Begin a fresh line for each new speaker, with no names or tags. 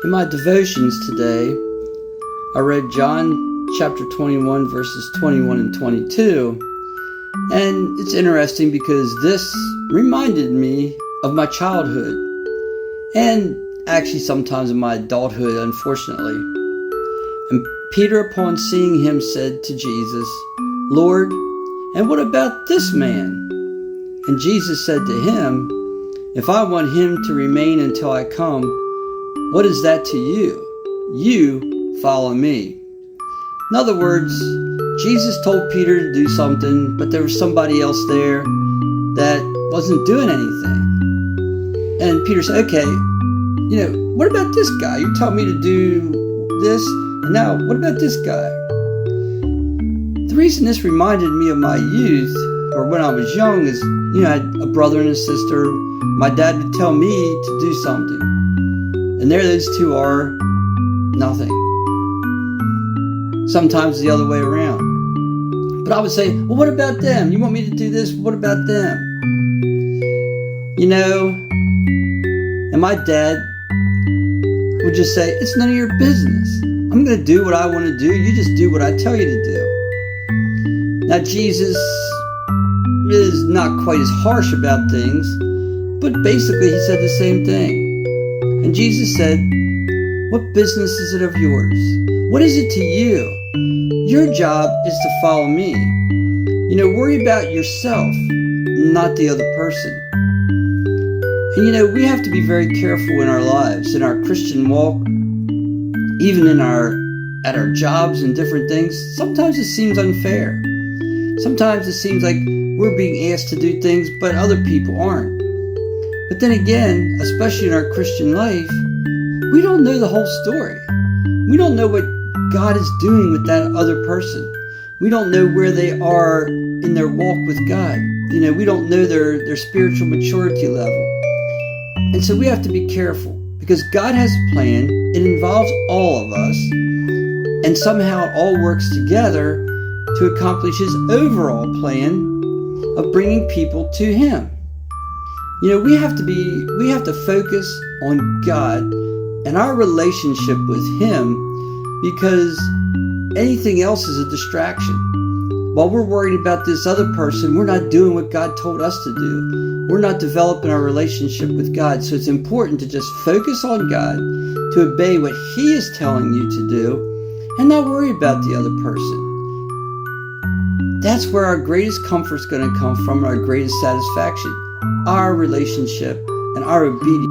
In my devotions today, I read John chapter 21, verses 21 and 22. And it's interesting because this reminded me of my childhood and actually sometimes in my adulthood, unfortunately. And Peter, upon seeing him, said to Jesus, "Lord, and what about this man?" And Jesus said to him, "If I want him to remain until I come, what is that to you? You follow me." In other words, Jesus told Peter to do something, but there was somebody else there that wasn't doing anything. And Peter said, "Okay, what about this guy? You tell me to do this, and now what about this guy?" The reason this reminded me of my youth, or when I was young, is, I had a brother and a sister. My dad would tell me to do something, and there those two are, nothing. Sometimes the other way around. But I would say, "Well, what about them? You want me to do this? What about them?" And my dad would just say, "It's none of your business. I'm going to do what I want to do. You just do what I tell you to do." Now, Jesus is not quite as harsh about things, but basically he said the same thing. And Jesus said, "What business is it of yours? What is it to you? Your job is to follow me. Worry about yourself, not the other person." And we have to be very careful in our lives, in our Christian walk, even at our jobs and different things. Sometimes it seems unfair. Sometimes it seems like we're being asked to do things, but other people aren't. But then again, especially in our Christian life, we don't know the whole story. We don't know what God is doing with that other person. We don't know where they are in their walk with God. We don't know their spiritual maturity level. And so we have to be careful, because God has a plan. It involves all of us, and somehow it all works together to accomplish His overall plan of bringing people to Him. We have to focus on God and our relationship with Him, because anything else is a distraction. While we're worried about this other person, we're not doing what God told us to do. We're not developing our relationship with God. So it's important to just focus on God, to obey what He is telling you to do, and not worry about the other person. That's where our greatest comfort is going to come from, our greatest satisfaction, our relationship and our obedience.